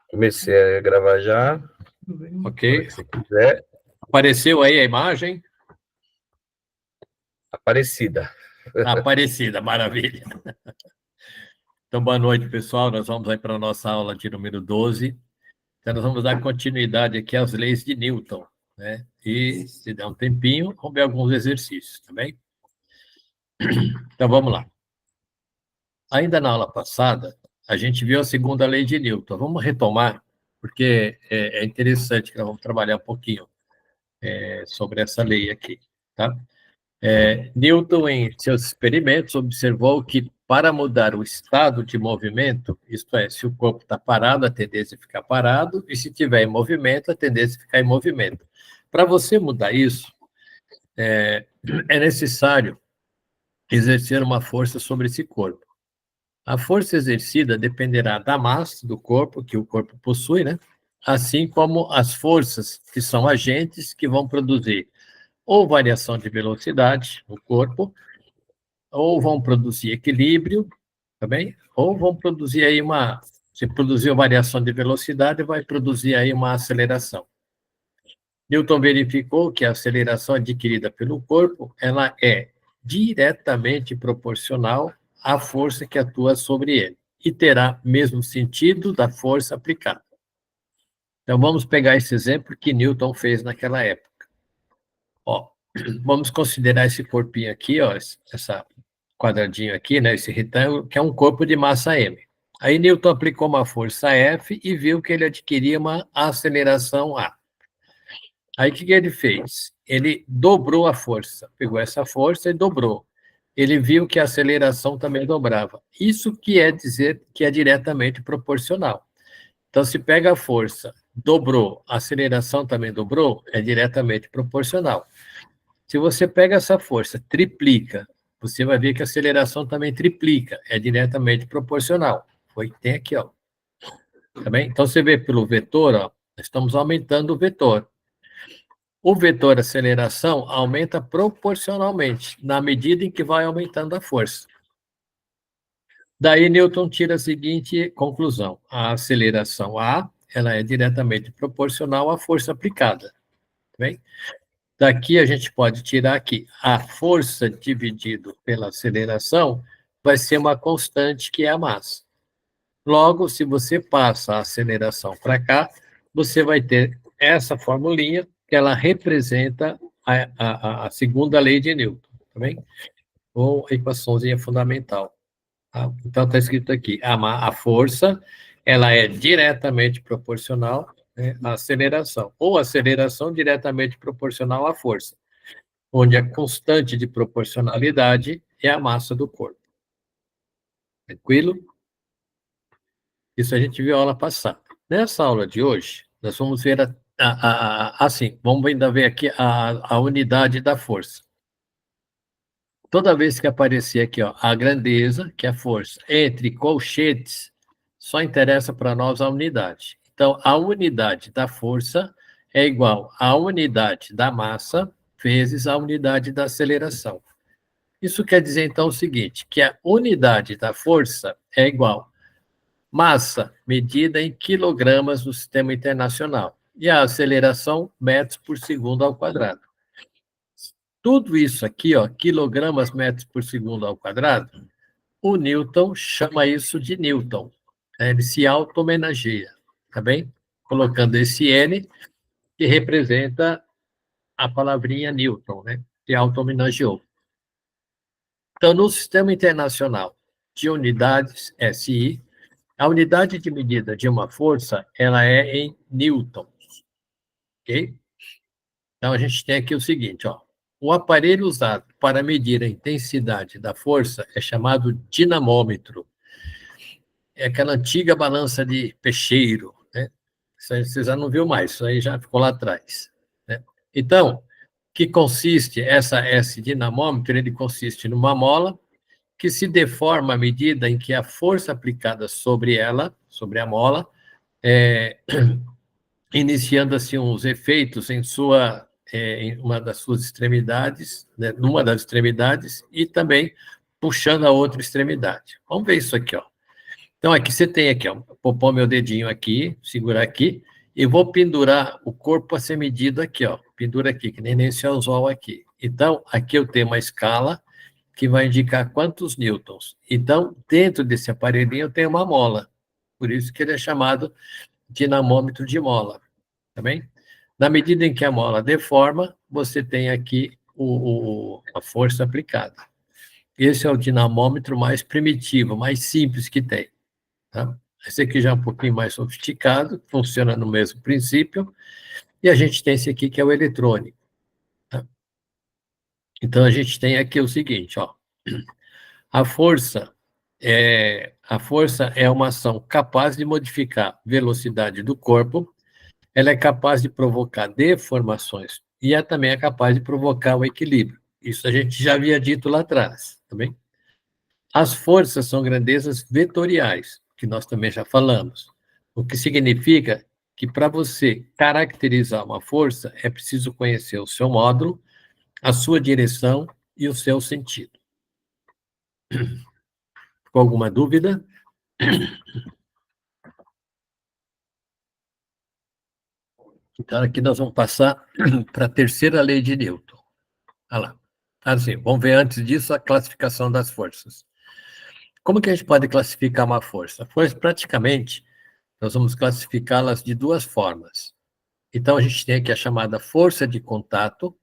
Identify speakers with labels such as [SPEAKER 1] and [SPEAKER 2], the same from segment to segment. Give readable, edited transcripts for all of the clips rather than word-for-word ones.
[SPEAKER 1] Comecei a gravar já.
[SPEAKER 2] Ok.
[SPEAKER 1] Se quiser.
[SPEAKER 2] Apareceu aí a imagem?
[SPEAKER 1] Aparecida.
[SPEAKER 2] Aparecida, maravilha. Então, boa noite, pessoal. Nós vamos aí para a nossa aula de número 12. Então, nós vamos dar continuidade aqui às leis de Newton, né? E, se der um tempinho, vamos ver alguns exercícios, tá bem? Então, vamos lá. Ainda na aula passada, a gente viu a segunda lei de Newton. Vamos retomar, porque é interessante que nós vamos trabalhar um pouquinho sobre essa lei aqui, tá? Newton, em seus experimentos, observou que para mudar o estado de movimento, isto é, se o corpo está parado, a tendência é ficar parado, e se estiver em movimento, a tendência é ficar em movimento. Para você mudar isso, é necessário exercer uma força sobre esse corpo. A força exercida dependerá da massa do corpo, que o corpo possui, né? Assim como as forças que são agentes que vão produzir ou variação de velocidade no corpo, ou vão produzir equilíbrio, tá bem? Ou vão produzir aí se produziu variação de velocidade, vai produzir aí uma aceleração. Newton verificou que a aceleração adquirida pelo corpo, ela é diretamente proporcional à força que atua sobre ele, e terá mesmo sentido da força aplicada. Então, vamos pegar esse exemplo que Newton fez naquela época. Ó, vamos considerar esse corpinho aqui, ó, essa quadradinho aqui, né, esse retângulo, que é um corpo de massa m. Aí Newton aplicou uma força F e viu que ele adquiria uma aceleração A. Aí o que ele fez? Ele dobrou a força, pegou essa força e dobrou. Ele viu que a aceleração também dobrava. Isso quer dizer que é diretamente proporcional. Então, se pega a força, dobrou, a aceleração também dobrou, é diretamente proporcional. Se você pega essa força, triplica, você vai ver que a aceleração também triplica, é diretamente proporcional. Foi o que tem aqui, ó. Tá bem? Então, você vê pelo vetor, ó, estamos aumentando o vetor. O vetor aceleração aumenta proporcionalmente, na medida em que vai aumentando a força. Daí, Newton tira a seguinte conclusão. A aceleração A, ela é diretamente proporcional à força aplicada. Tá bem? Daqui a gente pode tirar que a força dividido pela aceleração vai ser uma constante, que é a massa. Logo, se você passa a aceleração para cá, você vai ter essa formulinha, que ela representa a segunda lei de Newton, tá bem? Ou a equaçãozinha fundamental. Tá? Então, está escrito aqui, a força, ela é diretamente proporcional, né, à aceleração, ou aceleração diretamente proporcional à força, onde a constante de proporcionalidade é a massa do corpo. Tranquilo? Isso a gente viu a aula passada. Nessa aula de hoje, nós vamos ver assim, vamos ainda ver aqui a unidade da força. Toda vez que aparecer aqui, ó, a grandeza, que é a força, entre colchetes, só interessa para nós a unidade. Então, a unidade da força é igual à unidade da massa vezes a unidade da aceleração. Isso quer dizer, então, o seguinte, que a unidade da força é igual massa medida em quilogramas no sistema internacional e a aceleração metros por segundo ao quadrado. Tudo isso aqui, ó, quilogramas metros por segundo ao quadrado, o Newton chama isso de Newton. Ele se auto-homenageia, tá bem? Colocando esse N, que representa a palavrinha Newton, né? Se auto-homenageou. Então, no sistema internacional de unidades SI, a unidade de medida de uma força, ela é em newtons, ok? Então, a gente tem aqui o seguinte, ó. O aparelho usado para medir a intensidade da força é chamado dinamômetro. É aquela antiga balança de peixeiro, né? Isso aí você já não viu mais, isso aí já ficou lá atrás, né? Então, que consiste esse dinamômetro? Ele consiste numa mola que se deforma à medida em que a força aplicada sobre ela, sobre a mola, iniciando assim uns efeitos em uma das suas extremidades, né, numa das extremidades, e também puxando a outra extremidade. Vamos ver isso aqui, ó. Então, aqui você tem aqui, ó, vou pôr meu dedinho aqui, segurar aqui, e vou pendurar o corpo a ser medido aqui, ó. Pendura aqui, que nem nesse anzol aqui. Então, aqui eu tenho uma escala que vai indicar quantos newtons. Então, dentro desse aparelhinho eu tenho uma mola. Por isso que ele é chamado dinamômetro de mola, tá bem? Na medida em que a mola deforma, você tem aqui a força aplicada. Esse é o dinamômetro mais primitivo, mais simples que tem. Tá? Esse aqui já é um pouquinho mais sofisticado, funciona no mesmo princípio, e a gente tem esse aqui que é o eletrônico. Tá? Então, a gente tem aqui o seguinte, ó, a força é uma ação capaz de modificar a velocidade do corpo, ela é capaz de provocar deformações e também é capaz de provocar o equilíbrio. Isso a gente já havia dito lá atrás, tá bem? As forças são grandezas vetoriais, que nós também já falamos, o que significa que para você caracterizar uma força é preciso conhecer o seu módulo, a sua direção e o seu sentido. Com alguma dúvida? Então, aqui nós vamos passar para a terceira lei de Newton. Olha lá. Assim, vamos ver antes disso a classificação das forças. Como que a gente pode classificar uma força? A força, praticamente, nós vamos classificá-las de duas formas. Então, a gente tem aqui a chamada força de contato.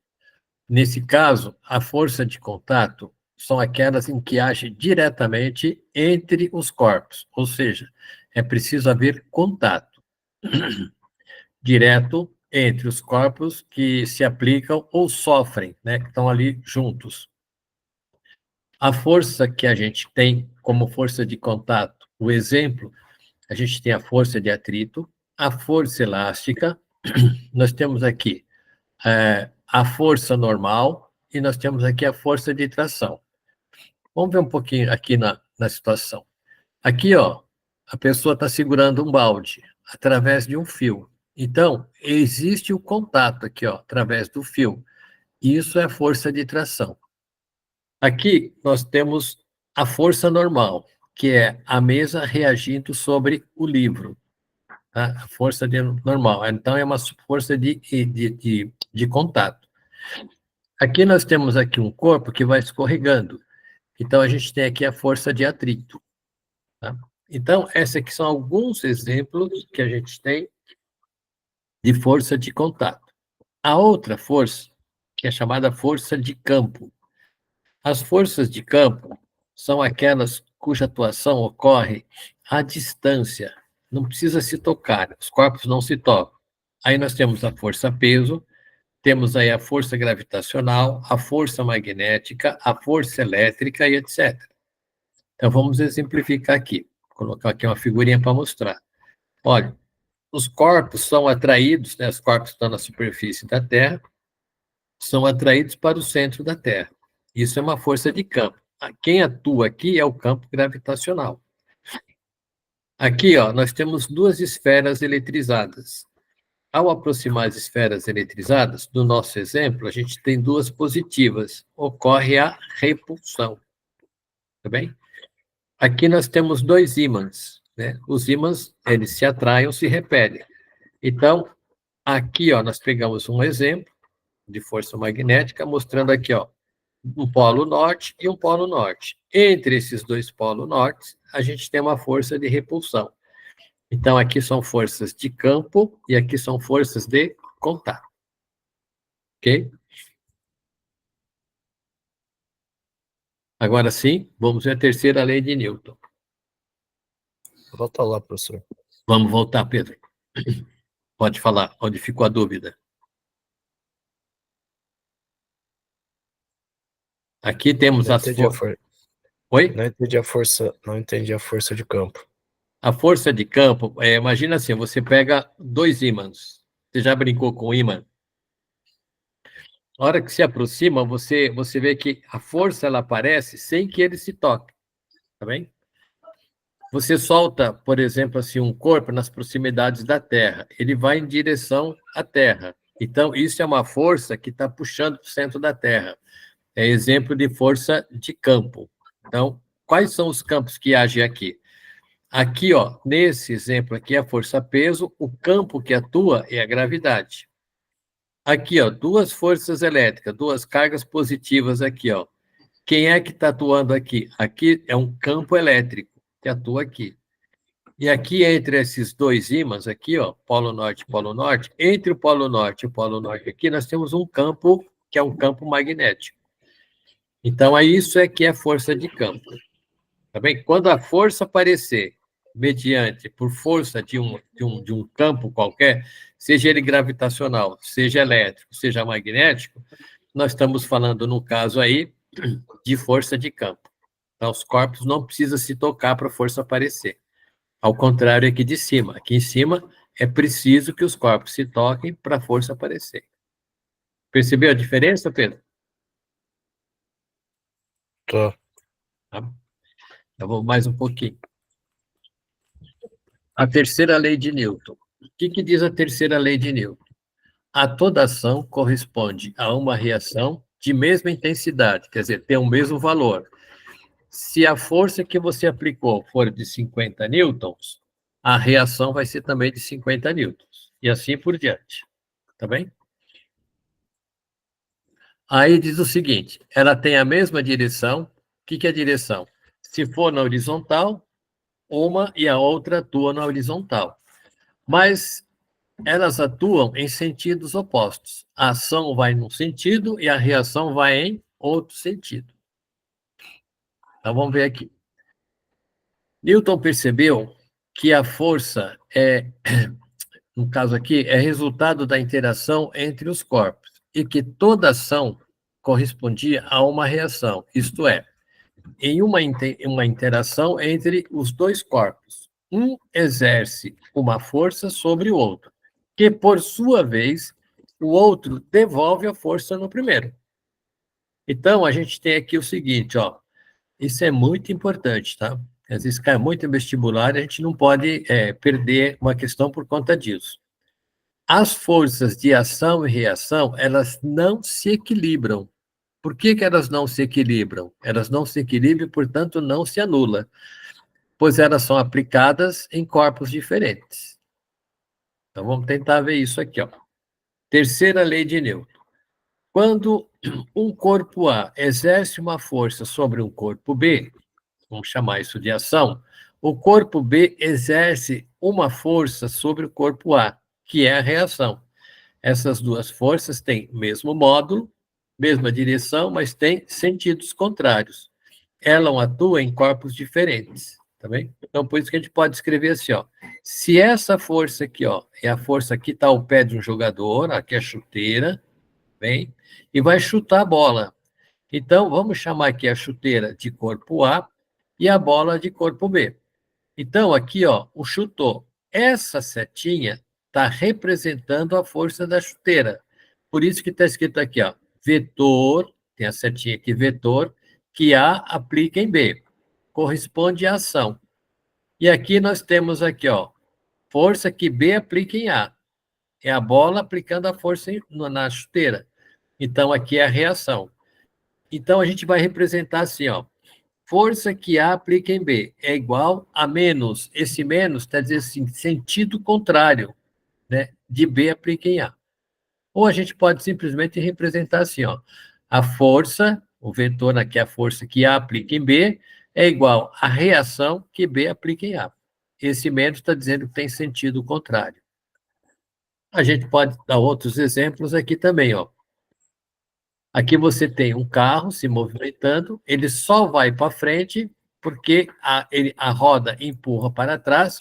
[SPEAKER 2] Nesse caso, a força de contato são aquelas em que age diretamente entre os corpos, ou seja, é preciso haver contato direto entre os corpos que se aplicam ou sofrem, né, que estão ali juntos. A força que a gente tem como força de contato, o exemplo, a gente tem a força de atrito, a força elástica, nós temos aqui a força normal e nós temos aqui a força de tração. Vamos ver um pouquinho aqui na situação. Aqui, ó, a pessoa está segurando um balde através de um fio. Então, existe o contato aqui, ó, através do fio. Isso é força de tração. Aqui nós temos a força normal, que é a mesa reagindo sobre o livro. Tá? A força normal. Então, é uma força de contato. Aqui nós temos aqui um corpo que vai escorregando. Então, a gente tem aqui a força de atrito. Tá? Então, esses aqui são alguns exemplos que a gente tem de força de contato. A outra força, que é chamada força de campo. As forças de campo são aquelas cuja atuação ocorre à distância, não precisa se tocar, os corpos não se tocam. Aí nós temos a força-peso, temos aí a força gravitacional, a força magnética, a força elétrica e etc. Então, vamos exemplificar aqui. Vou colocar aqui uma figurinha para mostrar. Olha, os corpos são atraídos, né, os corpos que estão na superfície da Terra, são atraídos para o centro da Terra. Isso é uma força de campo. Quem atua aqui é o campo gravitacional. Aqui, ó, nós temos duas esferas eletrizadas. Ao aproximar as esferas eletrizadas, no nosso exemplo, a gente tem duas positivas. Ocorre a repulsão. Tá bem? Aqui nós temos dois ímãs, né? Os ímãs, eles se atraem ou se repelem. Então, aqui, ó, nós pegamos um exemplo de força magnética, mostrando aqui, ó, um polo norte e um polo norte. Entre esses dois polos norte, a gente tem uma força de repulsão. Então, aqui são forças de campo e aqui são forças de contato. Ok? Agora sim, vamos ver a terceira lei de Newton.
[SPEAKER 3] Volta lá, professor.
[SPEAKER 2] Vamos voltar, Pedro. Pode falar, onde ficou a dúvida. Aqui temos
[SPEAKER 3] Não
[SPEAKER 2] as
[SPEAKER 3] entendi a
[SPEAKER 2] forças. Oi?
[SPEAKER 3] Não entendi a força de campo.
[SPEAKER 2] A força de campo, imagina assim, você pega dois ímãs. Você já brincou com ímã? A hora que se aproxima, você vê que a força ela aparece sem que ele se toque, tá bem? Você solta, por exemplo, assim, um corpo nas proximidades da Terra, ele vai em direção à Terra. Então, isso é uma força que está puxando para o centro da Terra. É exemplo de força de campo. Então, quais são os campos que agem aqui? Aqui, ó, nesse exemplo aqui, a força-peso, o campo que atua é a gravidade. Aqui, ó, duas forças elétricas, duas cargas positivas aqui, ó. Quem é que está atuando aqui? Aqui é um campo elétrico que atua aqui. E aqui, entre esses dois ímãs aqui, ó, polo norte, entre o polo norte e o polo norte aqui, nós temos um campo que é um campo magnético. Então, é isso que é força de campo. Tá bem? Quando a força aparecer mediante, por força de um campo qualquer, seja ele gravitacional, seja elétrico, seja magnético, nós estamos falando, no caso aí, de força de campo. Então, os corpos não precisam se tocar para a força aparecer. Ao contrário aqui de cima. Aqui em cima é preciso que os corpos se toquem para a força aparecer. Percebeu a diferença, Pedro?
[SPEAKER 3] Tô.
[SPEAKER 2] Tá? Eu vou mais um pouquinho. A terceira lei de Newton. O que diz a terceira lei de Newton? A toda ação corresponde a uma reação de mesma intensidade, quer dizer, tem o mesmo valor. Se a força que você aplicou for de 50 newtons, a reação vai ser também de 50 newtons. E assim por diante. Tá bem? Aí diz o seguinte, ela tem a mesma direção. O que é a direção? Se for na horizontal, uma e a outra atuam na horizontal. Mas elas atuam em sentidos opostos. A ação vai num sentido e a reação vai em outro sentido. Então, vamos ver aqui. Newton percebeu que a força no caso aqui, é resultado da interação entre os corpos e que toda ação correspondia a uma reação, isto é, em uma interação entre os dois corpos. Um exerce uma força sobre o outro, que, por sua vez, o outro devolve a força no primeiro. Então, a gente tem aqui o seguinte, ó, isso é muito importante, tá? Às vezes cai muito em vestibular, a gente não pode perder uma questão por conta disso. As forças de ação e reação, elas não se equilibram. Por que elas não se equilibram? Elas não se equilibram, portanto, não se anulam, pois elas são aplicadas em corpos diferentes. Então, vamos tentar ver isso aqui, ó. Terceira lei de Newton. Quando um corpo A exerce uma força sobre um corpo B, vamos chamar isso de ação, o corpo B exerce uma força sobre o corpo A, que é a reação. Essas duas forças têm o mesmo módulo, mesma direção, mas têm sentidos contrários. Elas atuam em corpos diferentes, tá bem? Então, por isso que a gente pode escrever assim, ó. Se essa força aqui, ó, é a força que está ao pé de um jogador, aqui é a chuteira, bem, e vai chutar a bola. Então, vamos chamar aqui a chuteira de corpo A e a bola de corpo B. Então, aqui, ó, o chutou. Essa setinha está representando a força da chuteira. Por isso que está escrito aqui, ó, vetor, tem a setinha aqui, vetor, que A aplica em B. Corresponde à ação. E aqui nós temos aqui, ó, força que B aplica em A. É a bola aplicando a força na chuteira. Então, aqui é a reação. Então, a gente vai representar assim, ó, força que A aplica em B é igual a menos. Esse menos está dizendo assim, sentido contrário, né, de B aplica em A. Ou a gente pode simplesmente representar assim, ó, a força, o vetor aqui é a força que A aplica em B, é igual à reação que B aplica em A. Esse menos está dizendo que tem sentido contrário. A gente pode dar outros exemplos aqui também, ó. Aqui você tem um carro se movimentando, ele só vai para frente porque a roda empurra para trás,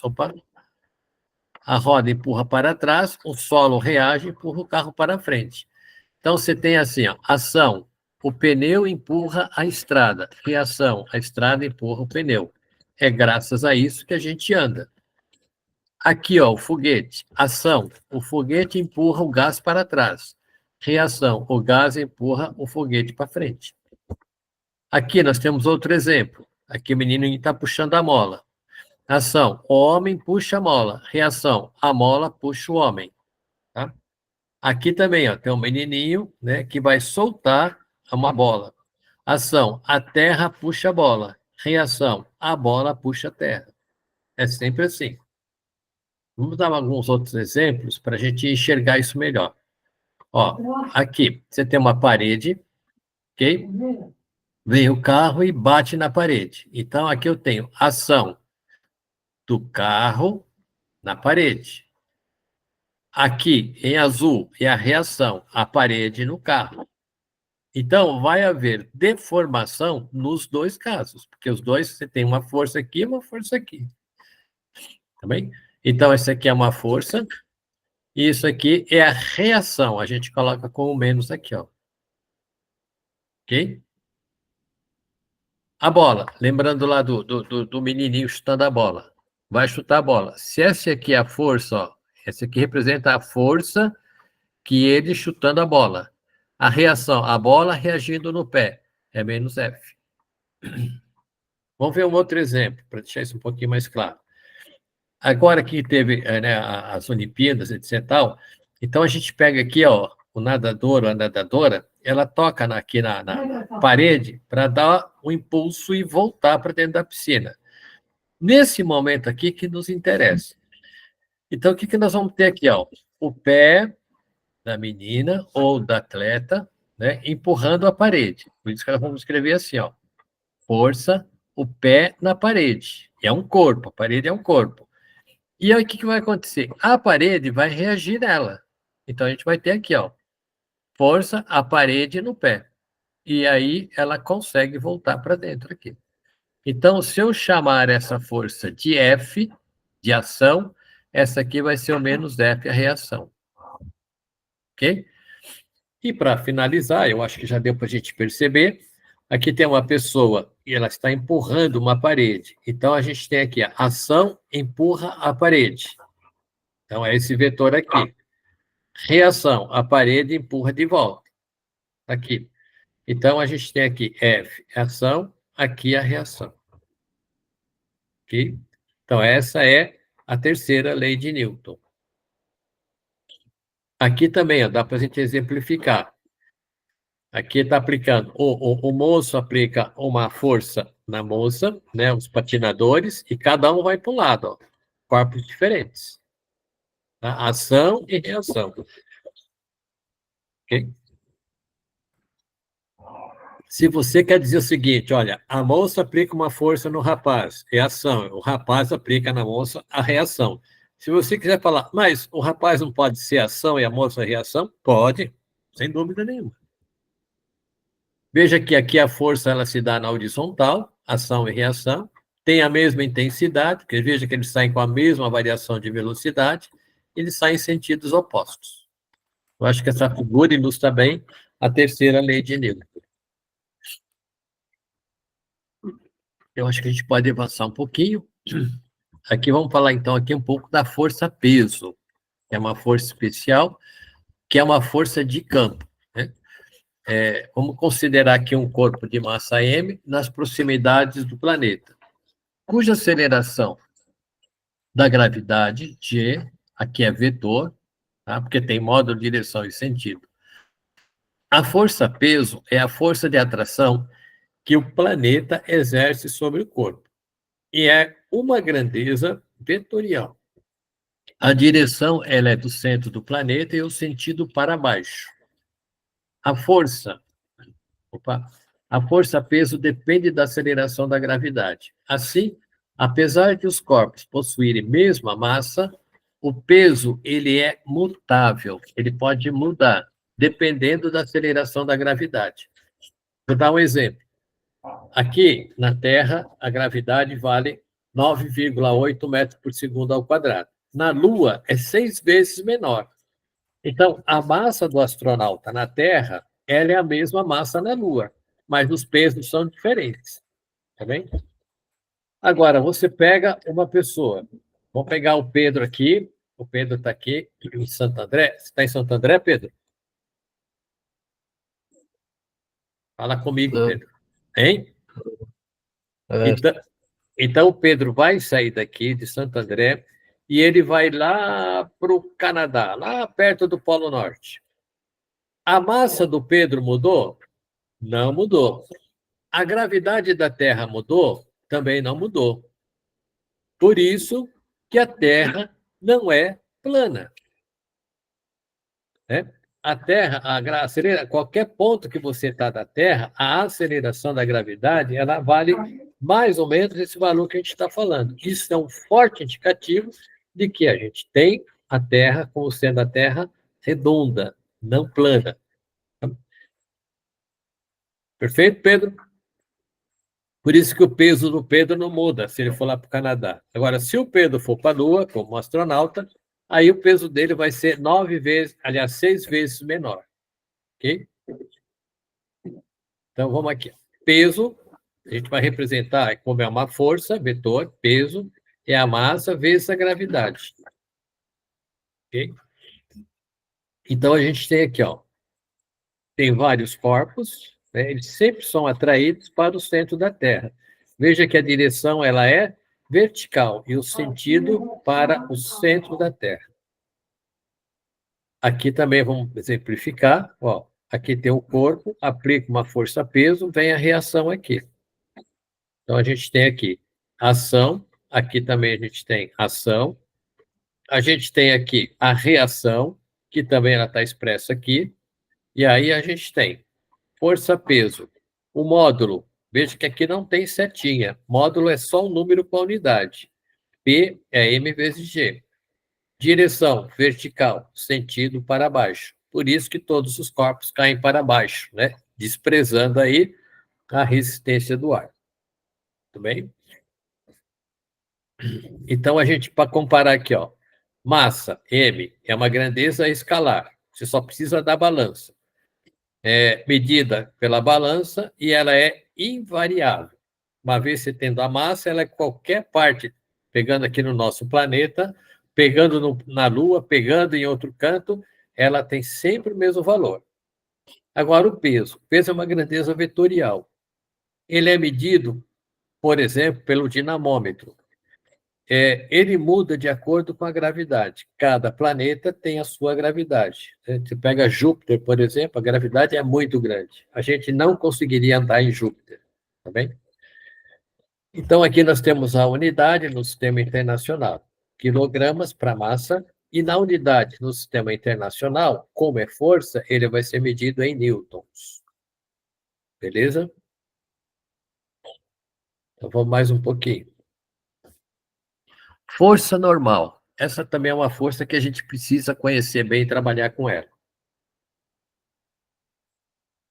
[SPEAKER 2] a roda empurra para trás, o solo reage e empurra o carro para frente. Então, você tem assim, ó, ação, o pneu empurra a estrada, reação, a estrada empurra o pneu. É graças a isso que a gente anda. Aqui, ó, o foguete, ação, o foguete empurra o gás para trás. Reação, o gás empurra o foguete para frente. Aqui nós temos outro exemplo. Aqui o menino está puxando a mola. Ação, o homem puxa a mola. Reação, a mola puxa o homem. Tá? Aqui também, ó, tem um menininho, né, que vai soltar uma bola. Ação, a terra puxa a bola. Reação, a bola puxa a terra. É sempre assim. Vamos dar alguns outros exemplos para a gente enxergar isso melhor. Ó, aqui, você tem uma parede, ok? Vem o carro e bate na parede. Então, aqui eu tenho ação do carro na parede. Aqui, em azul, é a reação, a parede no carro. Então, vai haver deformação nos dois casos, porque os dois, você tem uma força aqui e uma força aqui. Tá bem? Então, essa aqui é uma força, e isso aqui é a reação. A gente coloca com o menos aqui, ó. Ok? A bola, lembrando lá do menininho chutando a bola. Vai chutar a bola. Se essa aqui é a força, ó, essa aqui representa a força que ele chutando a bola. A reação, a bola reagindo no pé, é menos F. Vamos ver um outro exemplo, para deixar isso um pouquinho mais claro. Agora que teve né, as Olimpíadas, etc. Tal, então a gente pega aqui, ó, o nadador ou a nadadora, ela toca aqui na parede para dar um impulso e voltar para dentro da piscina. Nesse momento aqui que nos interessa. Então, o que nós vamos ter aqui? Ó? O pé da menina ou da atleta, né, empurrando a parede. Por isso que nós vamos escrever assim, ó, força, o pé na parede. É um corpo, a parede é um corpo. E aí, o que vai acontecer? A parede vai reagir nela. Então, a gente vai ter aqui, ó, força, a parede no pé. E aí, ela consegue voltar para dentro aqui. Então, se eu chamar essa força de F, de ação, essa aqui vai ser o menos F, a reação. Ok? E para finalizar, eu acho que já deu para a gente perceber, aqui tem uma pessoa e ela está empurrando uma parede. Então, a gente tem aqui a ação empurra a parede. Então, é esse vetor aqui. Reação, a parede empurra de volta. Aqui. Então, a gente tem aqui F, ação, aqui a reação. Ok? Então, essa é a terceira lei de Newton. Aqui também, ó, dá para a gente exemplificar. Aqui está aplicando, o moço aplica uma força na moça, né, os patinadores, e cada um vai para um lado, ó, corpos diferentes. Tá? Ação e reação. Okay? Se você quer dizer o seguinte, olha, a moça aplica uma força no rapaz, é ação, o rapaz aplica na moça a reação. Se você quiser falar, mas o rapaz não pode ser ação e a moça reação? Pode, sem dúvida nenhuma. Veja que aqui a força ela se dá na horizontal, ação e reação, tem a mesma intensidade, porque veja que eles saem com a mesma variação de velocidade, eles saem em sentidos opostos. Eu acho que essa figura ilustra bem a terceira lei de Newton. Eu acho que a gente pode avançar um pouquinho. Aqui vamos falar, então, aqui um pouco da força-peso, que é uma força especial, que é uma força de campo. Né? Vamos considerar aqui um corpo de massa m nas proximidades do planeta, cuja aceleração da gravidade, g, aqui é vetor, tá? Porque tem módulo, direção e sentido. A força-peso é a força de atração que o planeta exerce sobre o corpo. E é uma grandeza vetorial. A direção ela é do centro do planeta e o sentido para baixo. A força-peso depende da aceleração da gravidade. Assim, apesar de os corpos possuírem mesma massa, o peso ele é mutável, ele pode mudar, dependendo da aceleração da gravidade. Vou dar um exemplo. Aqui, na Terra, a gravidade vale 9,8 metros por segundo ao quadrado. Na Lua, é 6 vezes menor. Então, a massa do astronauta na Terra, ela é a mesma massa na Lua, mas os pesos são diferentes. Tá bem? Agora, você pega uma pessoa. Vamos pegar o Pedro aqui. O Pedro está aqui, em Santo André. Você está em Santo André, Pedro? Fala comigo, Pedro. Hein? Então, o Pedro vai sair daqui de Santo André e ele vai lá para o Canadá, lá perto do Polo Norte. A massa do Pedro mudou? Não mudou. A gravidade da Terra mudou? Também não mudou. Por isso que a Terra não é plana. Né? A Terra, qualquer ponto que você está da Terra, a aceleração da gravidade, ela vale mais ou menos esse valor que a gente está falando. Isso é um forte indicativo de que a gente tem a Terra como sendo a Terra redonda, não plana. Perfeito, Pedro? Por isso que o peso do Pedro não muda se ele for lá para o Canadá. Agora, se o Pedro for para a Lua, como astronauta, aí o peso dele vai ser 6 vezes menor. Ok? Então, vamos aqui. Peso, a gente vai representar como é uma força, vetor, peso, é a massa vezes a gravidade. Ok? Então, a gente tem aqui, ó, tem vários corpos, né? Eles sempre são atraídos para o centro da Terra. Veja que a direção ela é vertical e o sentido para o centro da Terra. Aqui também vamos exemplificar, ó, aqui tem o corpo, aplica uma força-peso, vem a reação aqui. Então, a gente tem aqui ação, aqui também a gente tem ação, a gente tem aqui a reação, que também ela está expressa aqui, e aí a gente tem força-peso. O módulo, veja que aqui não tem setinha, módulo é só um número com a unidade. P é m vezes g. Direção, vertical, sentido para baixo. Por isso que todos os corpos caem para baixo, né? Desprezando aí a resistência do ar. Tudo bem? Então, a gente, para comparar aqui, ó, massa, M, é uma grandeza escalar. Você só precisa da balança. É medida pela balança e ela é invariável. Uma vez você tendo a massa, ela é qualquer parte, pegando aqui no nosso planeta, pegando na Lua, pegando em outro canto, ela tem sempre o mesmo valor. Agora, o peso. O peso é uma grandeza vetorial. Ele é medido, por exemplo, pelo dinamômetro. Ele muda de acordo com a gravidade. Cada planeta tem a sua gravidade. Você pega Júpiter, por exemplo, a gravidade é muito grande. A gente não conseguiria andar em Júpiter, tá bem? Então, aqui nós temos a unidade no sistema internacional, quilogramas para massa, e na unidade no sistema internacional, como é força, ele vai ser medido em newtons. Beleza? Então, vamos mais um pouquinho. Força normal. Essa também é uma força que a gente precisa conhecer bem e trabalhar com ela.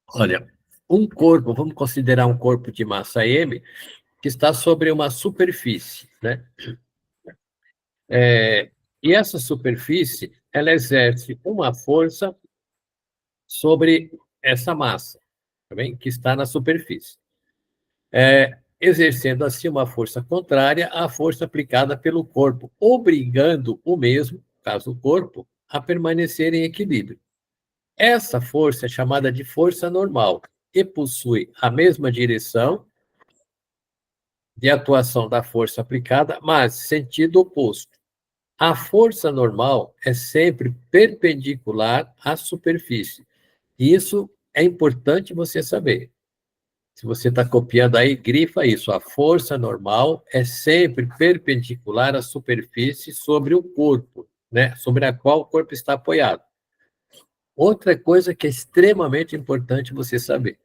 [SPEAKER 2] Olha, um corpo, vamos considerar um corpo de massa M, que está sobre uma superfície, né? E essa superfície, ela exerce uma força sobre essa massa, tá bem? Que está na superfície. Exercendo assim uma força contrária à força aplicada pelo corpo, obrigando o mesmo, no caso o corpo, a permanecer em equilíbrio. Essa força é chamada de força normal e possui a mesma direção de atuação da força aplicada, mas sentido oposto. A força normal é sempre perpendicular à superfície. Isso é importante você saber. Se você está copiando aí, grifa isso. A força normal é sempre perpendicular à superfície sobre o corpo, né? Sobre a qual o corpo está apoiado. Outra coisa que é extremamente importante você saber.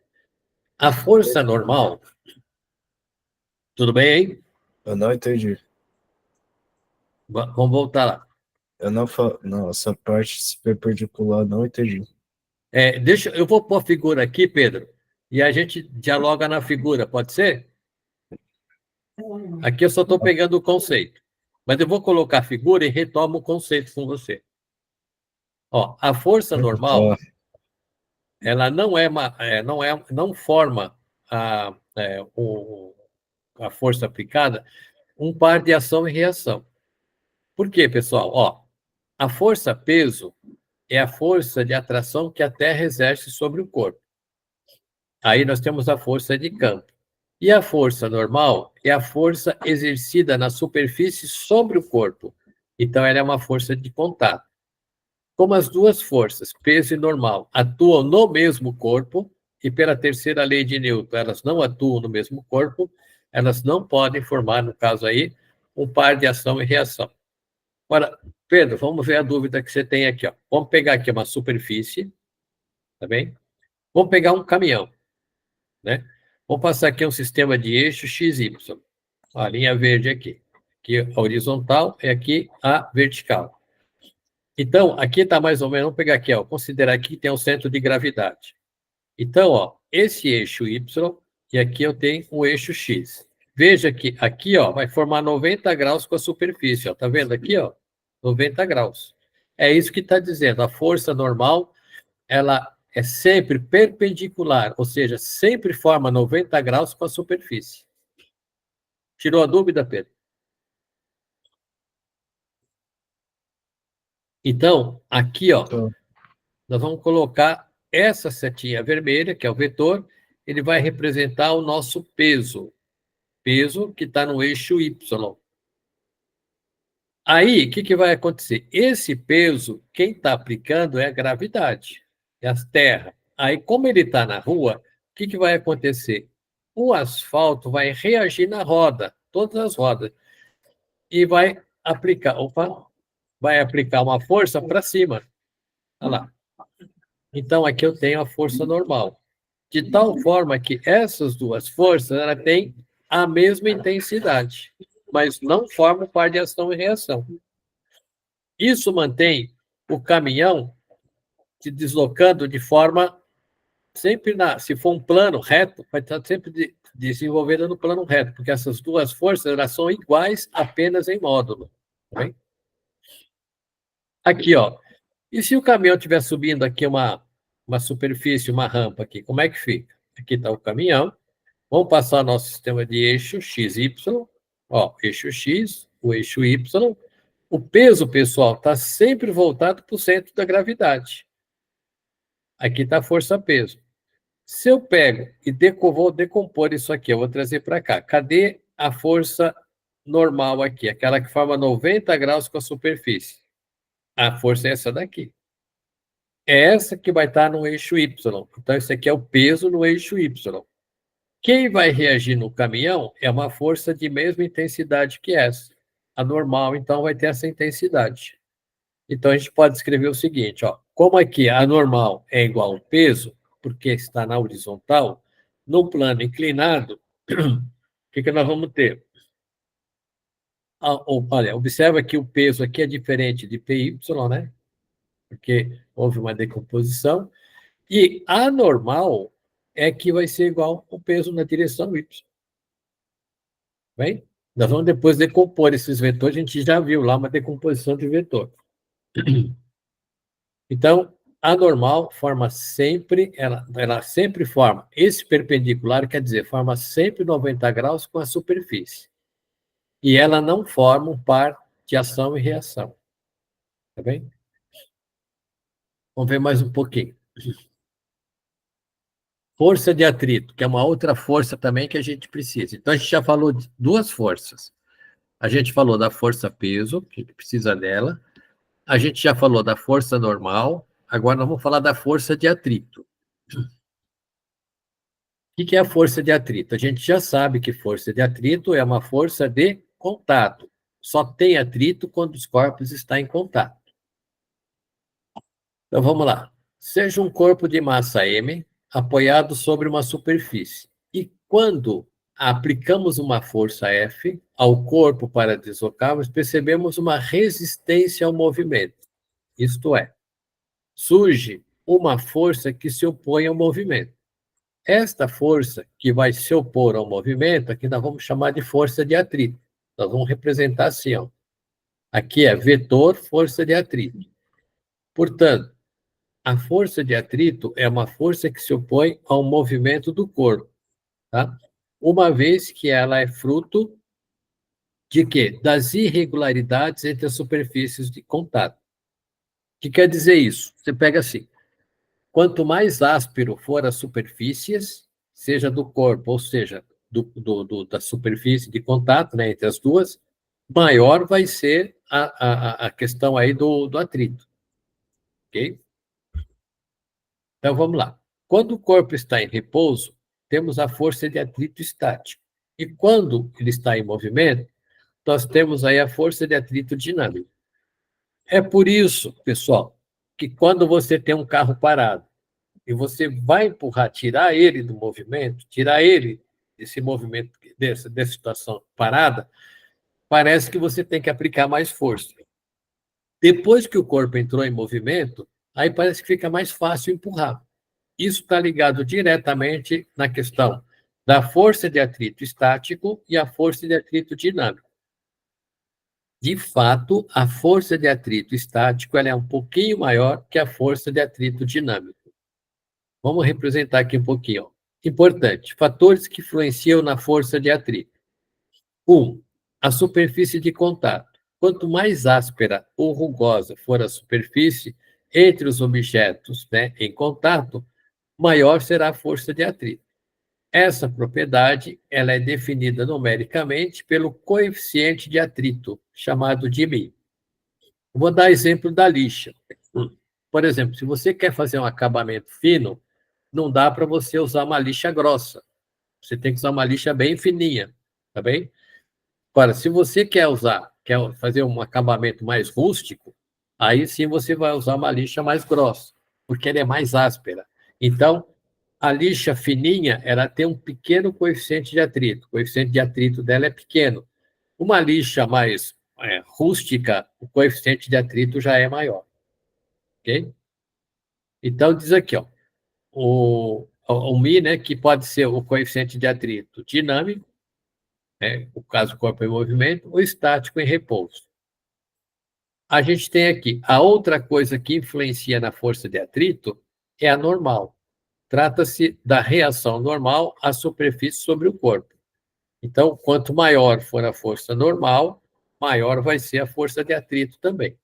[SPEAKER 2] A força normal... Tudo bem aí?
[SPEAKER 3] Eu não entendi.
[SPEAKER 2] Vamos voltar lá.
[SPEAKER 3] Não, essa parte perpendicular não entendi.
[SPEAKER 2] Eu vou pôr a figura aqui, Pedro, e a gente dialoga na figura, pode ser? Aqui eu só estou pegando o conceito. Mas eu vou colocar a figura e retomo o conceito com você. Ó, a força normal, ela não forma a força aplicada um par de ação e reação. Por quê, pessoal? Ó, a força-peso é a força de atração que a Terra exerce sobre o corpo. Aí nós temos a força de campo. E a força normal é a força exercida na superfície sobre o corpo. Então, ela é uma força de contato. Como as duas forças, peso e normal, atuam no mesmo corpo, e pela terceira lei de Newton, elas não atuam no mesmo corpo, elas não podem formar, no caso aí, um par de ação e reação. Agora, Pedro, vamos ver a dúvida que você tem aqui. Ó. Vamos pegar aqui uma superfície, tá bem? Vamos pegar um caminhão, né? Vamos passar aqui um sistema de eixo XY. A linha verde aqui. Aqui a horizontal e aqui a vertical. Então, aqui está mais ou menos, vamos pegar aqui, ó, considerar aqui que tem um centro de gravidade. Então, ó, esse eixo Y e aqui eu tenho o eixo X. Veja que aqui, ó, vai formar 90 graus com a superfície, ó. Tá vendo aqui, ó? 90 graus. É isso que está dizendo. A força normal, ela é sempre perpendicular, ou seja, sempre forma 90 graus com a superfície. Tirou a dúvida, Pedro? Então, aqui, ó,
[SPEAKER 3] Tô.
[SPEAKER 2] nós vamos colocar essa setinha vermelha, que é o vetor, ele vai representar o nosso peso. Peso que está no eixo Y. Aí, o que vai acontecer? Esse peso, quem está aplicando é a gravidade, é a Terra. Aí, como ele está na rua, o que vai acontecer? O asfalto vai reagir na roda, todas as rodas, e vai aplicar, vai aplicar uma força para cima. Olha lá. Então, aqui eu tenho a força normal. De tal forma que essas duas forças ela têm a mesma intensidade, mas não formam par de ação e reação. Isso mantém o caminhão se deslocando de forma sempre se for um plano reto, vai estar sempre desenvolvida no plano reto, porque essas duas forças elas são iguais apenas em módulo. Tá bem? Aqui, ó. E se o caminhão estiver subindo aqui uma superfície, uma rampa aqui, como é que fica? Aqui está o caminhão. Vamos passar nosso sistema de eixo XY, ó, eixo X, o eixo Y. O peso, pessoal, está sempre voltado para o centro da gravidade. Aqui está a força-peso. Se eu pego e vou decompor isso aqui, eu vou trazer para cá. Cadê a força normal aqui? Aquela que forma 90 graus com a superfície. A força é essa daqui. É essa que vai estar no eixo Y. Então, isso aqui é o peso no eixo Y. Quem vai reagir no caminhão é uma força de mesma intensidade que essa. A normal, então, vai ter essa intensidade. Então, a gente pode escrever o seguinte, ó, como aqui a normal é igual ao peso, porque está na horizontal, no plano inclinado, o que nós vamos ter? Olha, observa que o peso aqui é diferente de PY, né? Porque houve uma decomposição. E a normal é que vai ser igual ao peso na direção Y. Bem? Nós vamos depois decompor esses vetores, a gente já viu lá uma decomposição de vetor. Então, a normal forma sempre, ela sempre forma, esse perpendicular quer dizer, forma sempre 90 graus com a superfície. E ela não forma um par de ação e reação. Tá bem? Vamos ver mais um pouquinho. Força de atrito, que é uma outra força também que a gente precisa. Então, a gente já falou de duas forças. A gente falou da força-peso, que a gente precisa dela. A gente já falou da força normal. Agora nós vamos falar da força de atrito. O que é a força de atrito? A gente já sabe que força de atrito é uma força de contato. Só tem atrito quando os corpos estão em contato. Então vamos lá. Seja um corpo de massa M apoiado sobre uma superfície. E quando aplicamos uma força F ao corpo para deslocarmos, percebemos uma resistência ao movimento. Isto é, surge uma força que se opõe ao movimento. Esta força que vai se opor ao movimento, aqui nós vamos chamar de força de atrito. Nós vamos representar assim, ó. Aqui é vetor força de atrito. Portanto, a força de atrito é uma força que se opõe ao movimento do corpo, tá? Uma vez que ela é fruto de quê? Das irregularidades entre as superfícies de contato. O que quer dizer isso? Você pega assim, quanto mais áspero for as superfícies, seja do corpo, ou seja, da superfície de contato, né, entre as duas, maior vai ser a questão aí do atrito. Ok? Então, vamos lá. Quando o corpo está em repouso, temos a força de atrito estático. E quando ele está em movimento, nós temos aí a força de atrito dinâmica. É por isso, pessoal, que quando você tem um carro parado e você vai empurrar, tirar ele do movimento, tirar ele desse movimento, dessa situação parada, parece que você tem que aplicar mais força. Depois que o corpo entrou em movimento, aí parece que fica mais fácil empurrar. Isso está ligado diretamente na questão da força de atrito estático e a força de atrito dinâmico. De fato, a força de atrito estático ela é um pouquinho maior que a força de atrito dinâmico. Vamos representar aqui um pouquinho. Importante, fatores que influenciam na força de atrito. 1. A superfície de contato. Quanto mais áspera ou rugosa for a superfície entre os objetos, né, em contato, maior será a força de atrito. Essa propriedade ela é definida numericamente pelo coeficiente de atrito, chamado de μ. Vou dar exemplo da lixa. Por exemplo, se você quer fazer um acabamento fino, não dá para você usar uma lixa grossa. Você tem que usar uma lixa bem fininha, tá bem? Agora, se você quer fazer um acabamento mais rústico, aí sim você vai usar uma lixa mais grossa, porque ela é mais áspera. Então, a lixa fininha, ela tem um pequeno coeficiente de atrito. O coeficiente de atrito dela é pequeno. Uma lixa mais rústica, o coeficiente de atrito já é maior. Ok? Então, diz aqui, ó, o μ, né, que pode ser o coeficiente de atrito dinâmico, né, o caso do corpo em movimento, ou estático em repouso. A gente tem aqui, a outra coisa que influencia na força de atrito é a normal. Trata-se da reação normal à superfície sobre o corpo. Então, quanto maior for a força normal, maior vai ser a força de atrito também.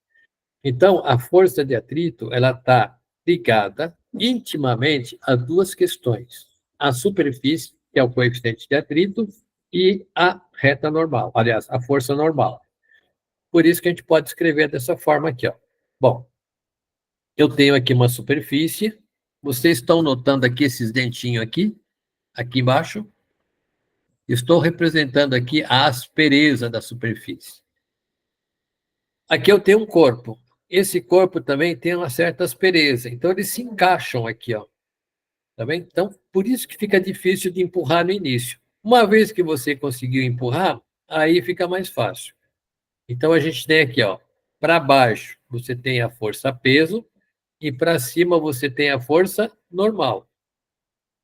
[SPEAKER 2] Então, a força de atrito ela está ligada intimamente a duas questões: a superfície, que é o coeficiente de atrito, e a reta normal, aliás, a força normal. Por isso que a gente pode escrever dessa forma aqui, ó. Bom, eu tenho aqui uma superfície. Vocês estão notando aqui esses dentinhos aqui embaixo? Estou representando aqui a aspereza da superfície. Aqui eu tenho um corpo. Esse corpo também tem uma certa aspereza. Então, eles se encaixam aqui, ó. Tá bem? Então, por isso que fica difícil de empurrar no início. Uma vez que você conseguiu empurrar, aí fica mais fácil. Então, a gente tem aqui, ó, para baixo, você tem a força peso, e para cima você tem a força normal.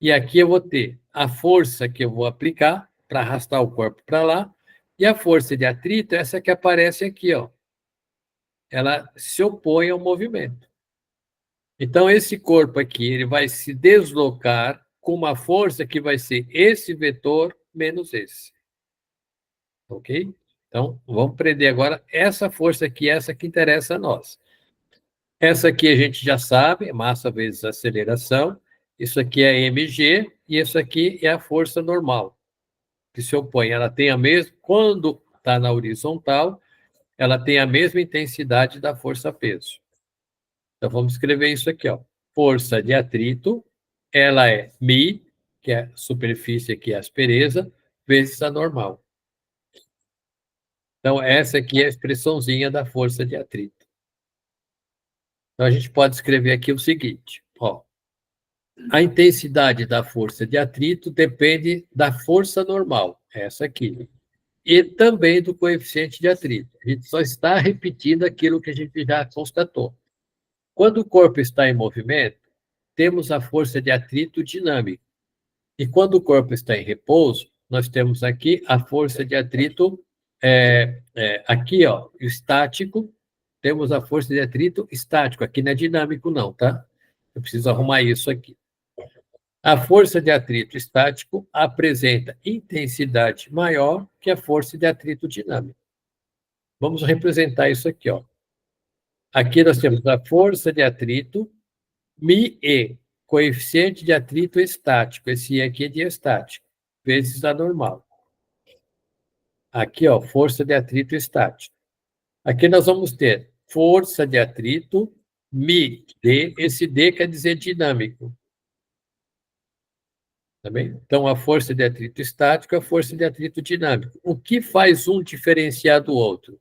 [SPEAKER 2] E aqui eu vou ter a força que eu vou aplicar para arrastar o corpo para lá, e a força de atrito, essa que aparece aqui, ó. Ela se opõe ao movimento. Então, esse corpo aqui, ele vai se deslocar com uma força que vai ser esse vetor menos esse. Ok? Então, vamos prender agora essa força aqui, essa que interessa a nós. Essa aqui a gente já sabe, massa vezes aceleração. Isso aqui é mg e isso aqui é a força normal, que se opõe. Ela tem a mesma, quando está na horizontal, ela tem a mesma intensidade da força-peso. Então, vamos escrever isso aqui, ó. Força de atrito, ela é μ, que é a superfície aqui, a aspereza, vezes a normal. Então, essa aqui é a expressãozinha da força de atrito. Então, a gente pode escrever aqui o seguinte, ó. A intensidade da força de atrito depende da força normal, essa aqui, e também do coeficiente de atrito. A gente só está repetindo aquilo que a gente já constatou. Quando o corpo está em movimento, temos a força de atrito dinâmica. E quando o corpo está em repouso, nós temos aqui a força de atrito, aqui, ó, estático, temos a força de atrito estático. Aqui não é dinâmico, não, tá? Eu preciso arrumar isso aqui. A força de atrito estático apresenta intensidade maior que a força de atrito dinâmico. Vamos representar isso aqui, ó. Aqui nós temos a força de atrito, μe, coeficiente de atrito estático, esse I aqui é de estático, vezes a normal. Aqui, ó, força de atrito estático. Aqui nós vamos ter força de atrito, μd, esse D quer dizer dinâmico. Tá bem? Então, a força de atrito estático e a força de atrito dinâmico. O que faz um diferenciar do outro?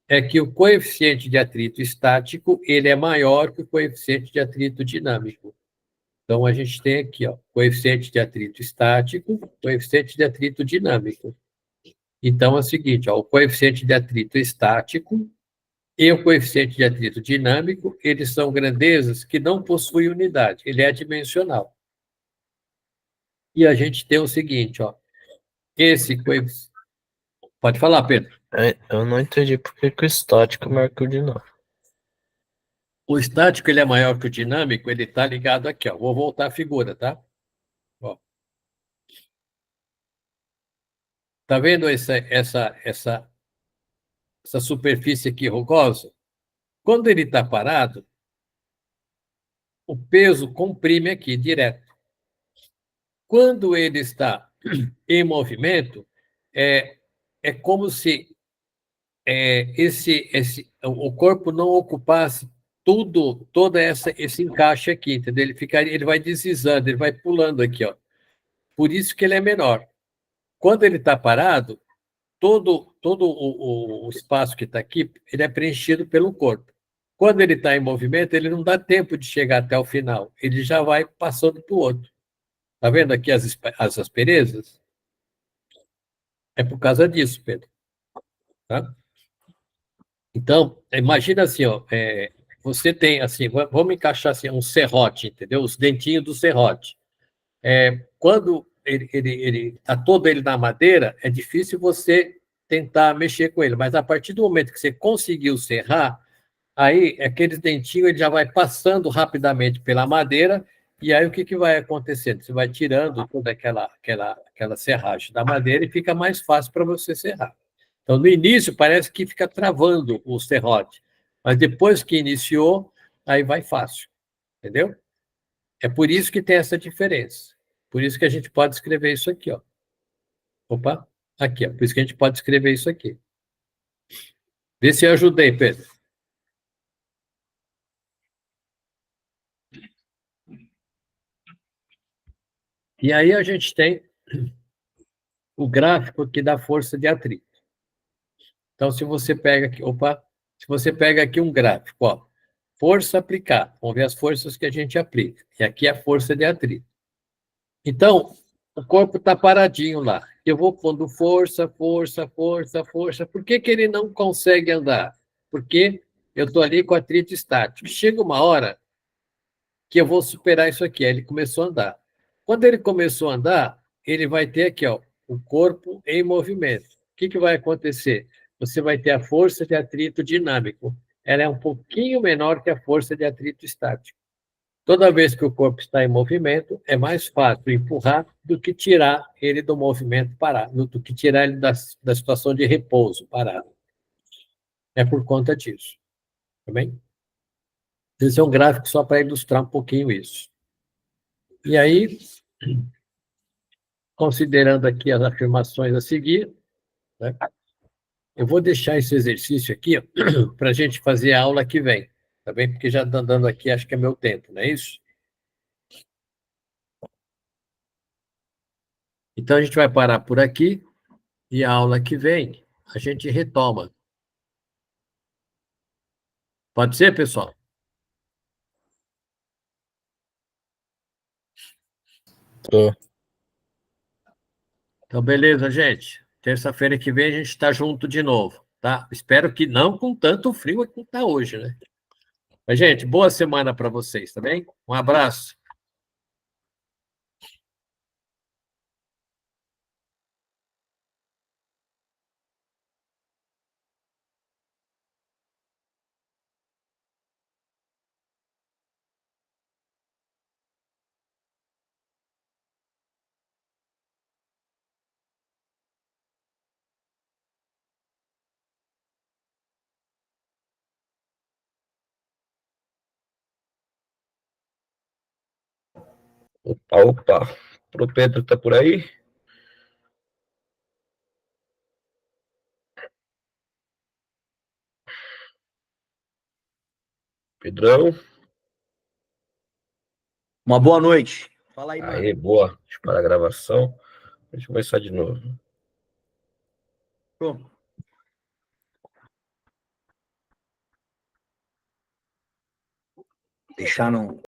[SPEAKER 2] É que o coeficiente de atrito estático ele é maior que o coeficiente de atrito dinâmico. Então, a gente tem aqui, ó, coeficiente de atrito estático, coeficiente de atrito dinâmico. Então, é o seguinte, ó, o coeficiente de atrito estático e o coeficiente de atrito dinâmico, eles são grandezas que não possuem unidade, ele é dimensional. E a gente tem o seguinte, ó, esse coeficiente... Pode falar, Pedro.
[SPEAKER 3] Eu não entendi por que que o estático marca o dinâmico.
[SPEAKER 2] O estático ele é maior que o dinâmico, ele está ligado aqui, ó. Vou voltar a figura, tá? Ó. Tá vendo essa superfície aqui rugosa? Quando ele está parado, o peso comprime aqui direto. Quando ele está em movimento, é como se o corpo não ocupasse esse encaixe aqui, entendeu? Ele vai deslizando, ele vai pulando aqui, ó. Por isso que ele é menor. Quando ele está parado, todo o espaço que está aqui, ele é preenchido pelo corpo. Quando ele está em movimento, ele não dá tempo de chegar até o final, ele já vai passando para o outro. Está vendo aqui as asperezas? É por causa disso, Pedro. Tá? Então, imagina assim, ó, você tem assim, vamos encaixar assim, um serrote, entendeu? Os dentinhos do serrote. Quando ele tá todo ele na madeira, é difícil você tentar mexer com ele, mas a partir do momento que você conseguiu serrar, aí aqueles dentinhos ele já vai passando rapidamente pela madeira, e aí o que vai acontecendo? Você vai tirando toda aquela serragem da madeira e fica mais fácil para você serrar. Então, no início, parece que fica travando o serrote, mas depois que iniciou, aí vai fácil, entendeu? É por isso que tem essa diferença. Por isso que a gente pode escrever isso aqui, ó. Opa, aqui, ó. Por isso que a gente pode escrever isso aqui. Vê se eu ajudei, Pedro. E aí a gente tem o gráfico aqui da força de atrito. Então, se você pega aqui, se você pega aqui um gráfico, ó, força aplicada, vamos ver as forças que a gente aplica. E aqui é a força de atrito. Então, o corpo está paradinho lá. Eu vou pondo força, força, força, força. Por que ele não consegue andar? Porque eu estou ali com atrito estático. Chega uma hora que eu vou superar isso aqui. Aí ele começou a andar. Quando ele começou a andar, ele vai ter aqui, ó, o corpo em movimento. O que vai acontecer? Você vai ter a força de atrito dinâmico. Ela é um pouquinho menor que a força de atrito estático. Toda vez que o corpo está em movimento, é mais fácil empurrar do que tirar ele do movimento parado, do que tirar ele da situação de repouso parado. É por conta disso. Tá bem? Esse é um gráfico só para ilustrar um pouquinho isso. E aí, considerando aqui as afirmações a seguir, né, eu vou deixar esse exercício aqui para a gente fazer a aula que vem, tá bem? Porque já está dando aqui, acho que é meu tempo, não é isso? Então, a gente vai parar por aqui e a aula que vem a gente retoma. Pode ser, pessoal?
[SPEAKER 3] Tô.
[SPEAKER 2] Então, beleza, gente. Terça-feira que vem a gente está junto de novo, tá? Espero que não com tanto frio que está hoje, né? Mas, gente, boa semana para vocês, tá bem? Um abraço.
[SPEAKER 1] Opa, opa. Pro Pedro tá por aí? Pedrão?
[SPEAKER 4] Uma boa noite.
[SPEAKER 2] Fala aí,
[SPEAKER 1] Aí,
[SPEAKER 2] mano.
[SPEAKER 1] boa. Deixa eu parar a gravação. Deixa eu começar de novo.
[SPEAKER 2] Pô,
[SPEAKER 3] Deixar não.